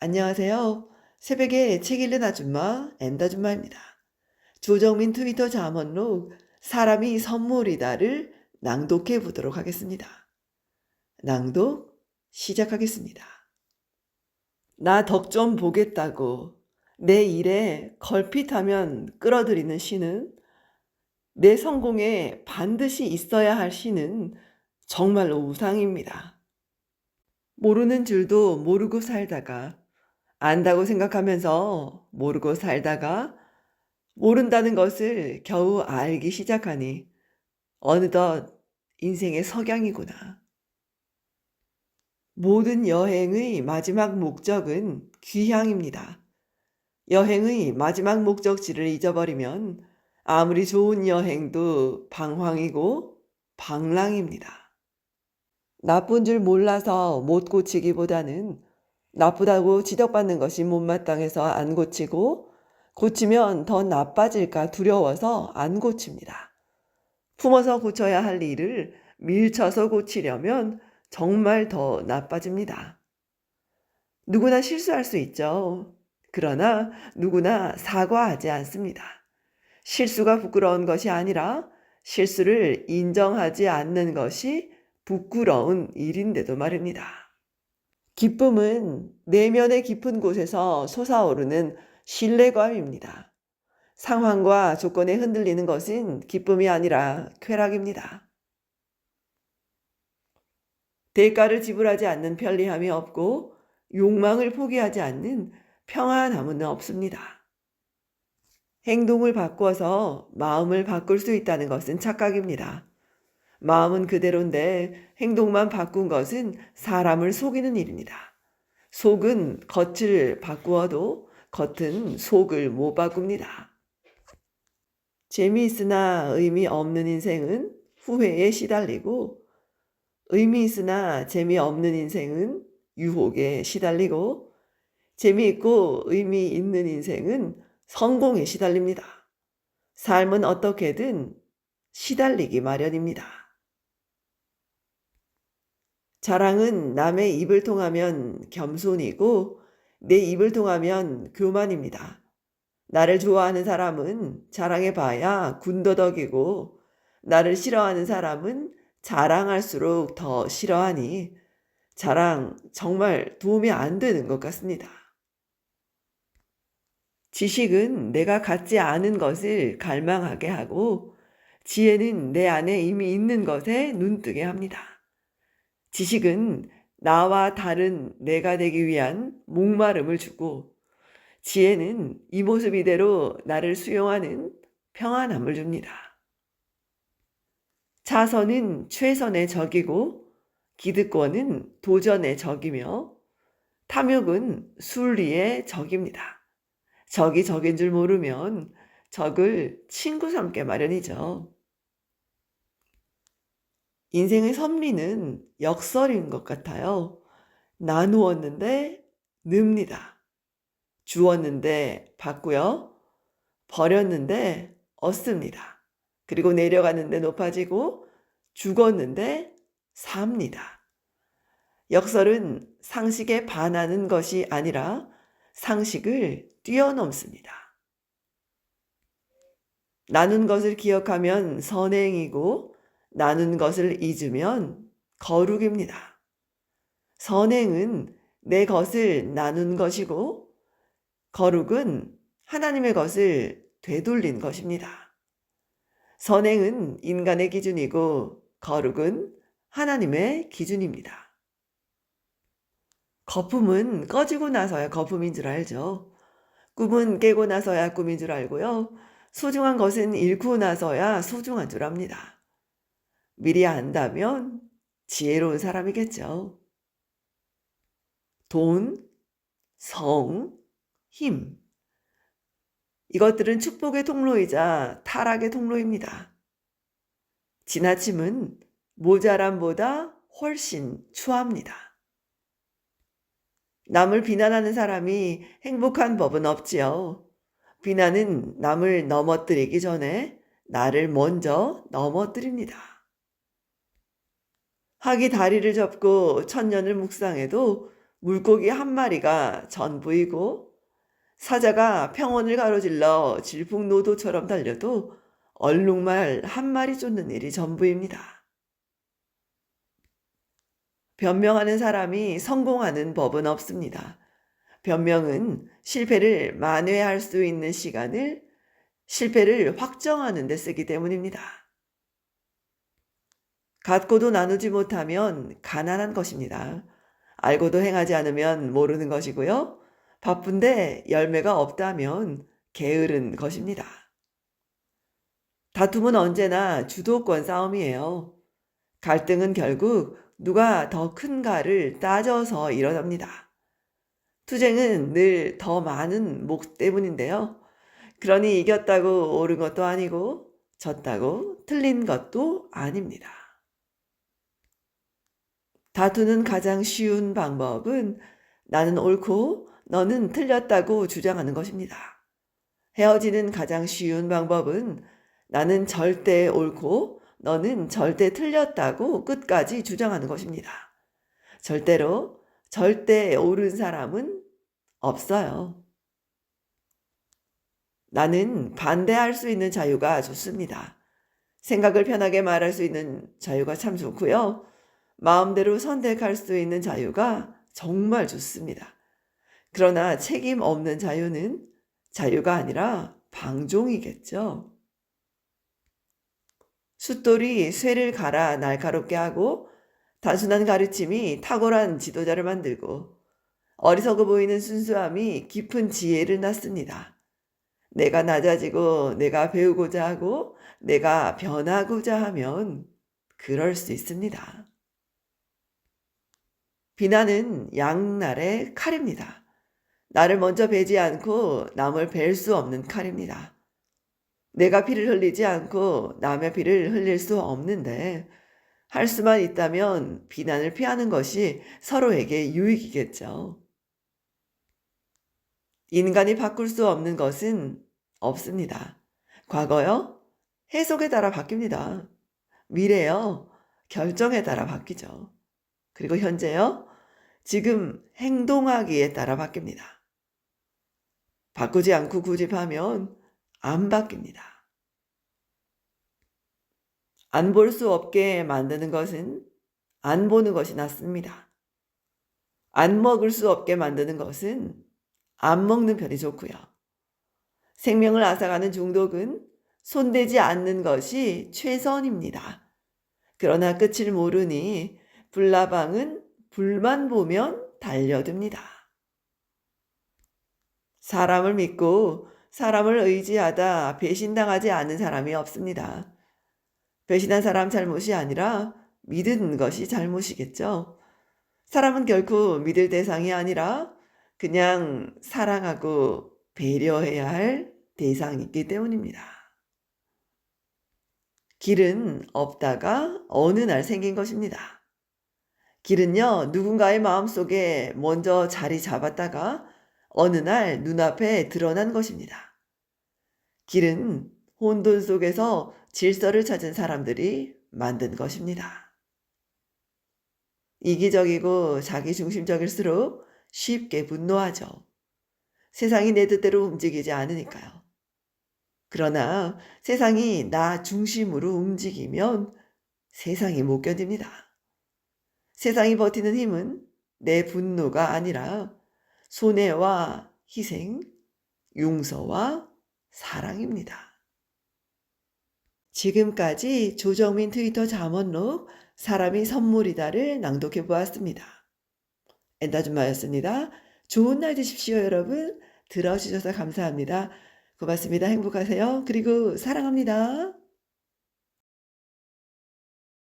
안녕하세요. 새벽에 책 읽는 아줌마, 엔다줌마입니다. 조정민 트위터 잠언록 사람이 선물이다를 낭독해 보도록 하겠습니다. 낭독 시작하겠습니다. 나 덕 좀 보겠다고 내 일에 걸핏하면 끌어들이는 신은 내 성공에 반드시 있어야 할 신은 정말로 우상입니다. 모르는 줄도 모르고 살다가 안다고 생각하면서 모르고 살다가 모른다는 것을 겨우 알기 시작하니 어느덧 인생의 석양이구나. 모든 여행의 마지막 목적은 귀향입니다. 여행의 마지막 목적지를 잊어버리면 아무리 좋은 여행도 방황이고 방랑입니다. 나쁜 줄 몰라서 못 고치기보다는 나쁘다고 지적받는 것이 못마땅해서 안 고치고 고치면 더 나빠질까 두려워서 안 고칩니다. 품어서 고쳐야 할 일을 밀쳐서 고치려면 정말 더 나빠집니다. 누구나 실수할 수 있죠. 그러나 누구나 사과하지 않습니다. 실수가 부끄러운 것이 아니라 실수를 인정하지 않는 것이 부끄러운 일인데도 말입니다. 기쁨은 내면의 깊은 곳에서 솟아오르는 신뢰감입니다. 상황과 조건에 흔들리는 것은 기쁨이 아니라 쾌락입니다. 대가를 지불하지 않는 편리함이 없고 욕망을 포기하지 않는 평안함은 없습니다. 행동을 바꿔서 마음을 바꿀 수 있다는 것은 착각입니다. 마음은 그대로인데 행동만 바꾼 것은 사람을 속이는 일입니다. 속은 겉을 바꾸어도 겉은 속을 못 바꿉니다. 재미있으나 의미 없는 인생은 후회에 시달리고 의미있으나 재미없는 인생은 유혹에 시달리고 재미있고 의미 있는 인생은 성공에 시달립니다. 삶은 어떻게든 시달리기 마련입니다. 자랑은 남의 입을 통하면 겸손이고 내 입을 통하면 교만입니다. 나를 좋아하는 사람은 자랑해봐야 군더더기고 나를 싫어하는 사람은 자랑할수록 더 싫어하니 자랑 정말 도움이 안 되는 것 같습니다. 지식은 내가 갖지 않은 것을 갈망하게 하고 지혜는 내 안에 이미 있는 것에 눈뜨게 합니다. 지식은 나와 다른 내가 되기 위한 목마름을 주고 지혜는 이 모습 이대로 나를 수용하는 평안함을 줍니다. 자선은 최선의 적이고 기득권은 도전의 적이며 탐욕은 순리의 적입니다. 적이 적인 줄 모르면 적을 친구 삼게 마련이죠. 인생의 섭리는 역설인 것 같아요. 나누었는데 늡니다. 주었는데 받고요. 버렸는데 얻습니다. 그리고 내려갔는데 높아지고 죽었는데 삽니다. 역설은 상식에 반하는 것이 아니라 상식을 뛰어넘습니다. 나눈 것을 기억하면 선행이고 나눈 것을 잊으면 거룩입니다. 선행은 내 것을 나눈 것이고 거룩은 하나님의 것을 되돌린 것입니다. 선행은 인간의 기준이고 거룩은 하나님의 기준입니다. 거품은 꺼지고 나서야 거품인 줄 알죠. 꿈은 깨고 나서야 꿈인 줄 알고요. 소중한 것은 잃고 나서야 소중한 줄 압니다. 미리 안다면 지혜로운 사람이겠죠. 돈, 성, 힘. 이것들은 축복의 통로이자 타락의 통로입니다. 지나침은 모자람보다 훨씬 추합니다. 남을 비난하는 사람이 행복한 법은 없지요. 비난은 남을 넘어뜨리기 전에 나를 먼저 넘어뜨립니다. 학이 다리를 접고 천년을 묵상해도 물고기 한 마리가 전부이고 사자가 평원을 가로질러 질풍노도처럼 달려도 얼룩말 한 마리 쫓는 일이 전부입니다. 변명하는 사람이 성공하는 법은 없습니다. 변명은 실패를 만회할 수 있는 시간을 실패를 확정하는 데 쓰기 때문입니다. 갖고도 나누지 못하면 가난한 것입니다. 알고도 행하지 않으면 모르는 것이고요. 바쁜데 열매가 없다면 게으른 것입니다. 다툼은 언제나 주도권 싸움이에요. 갈등은 결국 누가 더 큰가를 따져서 일어납니다. 투쟁은 늘 더 많은 목 때문인데요. 그러니 이겼다고 옳은 것도 아니고 졌다고 틀린 것도 아닙니다. 다투는 가장 쉬운 방법은 나는 옳고 너는 틀렸다고 주장하는 것입니다. 헤어지는 가장 쉬운 방법은 나는 절대 옳고 너는 절대 틀렸다고 끝까지 주장하는 것입니다. 절대로 절대 옳은 사람은 없어요. 나는 반대할 수 있는 자유가 좋습니다. 생각을 편하게 말할 수 있는 자유가 참 좋고요. 마음대로 선택할 수 있는 자유가 정말 좋습니다. 그러나 책임 없는 자유는 자유가 아니라 방종이겠죠. 숫돌이 쇠를 갈아 날카롭게 하고 단순한 가르침이 탁월한 지도자를 만들고 어리석어 보이는 순수함이 깊은 지혜를 낳습니다. 내가 낮아지고 내가 배우고자 하고 내가 변하고자 하면 그럴 수 있습니다. 비난은 양날의 칼입니다. 나를 먼저 베지 않고 남을 벨 수 없는 칼입니다. 내가 피를 흘리지 않고 남의 피를 흘릴 수 없는데 할 수만 있다면 비난을 피하는 것이 서로에게 유익이겠죠. 인간이 바꿀 수 없는 것은 없습니다. 과거요? 해석에 따라 바뀝니다. 미래요? 결정에 따라 바뀌죠. 그리고 현재요? 지금 행동하기에 따라 바뀝니다. 바꾸지 않고 구집하면 안 바뀝니다. 안 볼 수 없게 만드는 것은 안 보는 것이 낫습니다. 안 먹을 수 없게 만드는 것은 안 먹는 편이 좋고요. 생명을 앗아가는 중독은 손대지 않는 것이 최선입니다. 그러나 끝을 모르니 불나방은 불만 보면 달려듭니다. 사람을 믿고 사람을 의지하다 배신당하지 않은 사람이 없습니다. 배신한 사람 잘못이 아니라 믿은 것이 잘못이겠죠. 사람은 결코 믿을 대상이 아니라 그냥 사랑하고 배려해야 할 대상이기 때문입니다. 길은 없다가 어느 날 생긴 것입니다. 길은요, 누군가의 마음속에 먼저 자리 잡았다가 어느 날 눈앞에 드러난 것입니다. 길은 혼돈 속에서 질서를 찾은 사람들이 만든 것입니다. 이기적이고 자기중심적일수록 쉽게 분노하죠. 세상이 내 뜻대로 움직이지 않으니까요. 그러나 세상이 나 중심으로 움직이면 세상이 못 견딥니다. 세상이 버티는 힘은 내 분노가 아니라 손해와 희생, 용서와 사랑입니다. 지금까지 조정민 트위터 잠언록 사람이 선물이다를 낭독해 보았습니다. 엔다준마였습니다. 좋은 날 되십시오, 여러분. 들어주셔서 감사합니다. 고맙습니다. 행복하세요. 그리고 사랑합니다.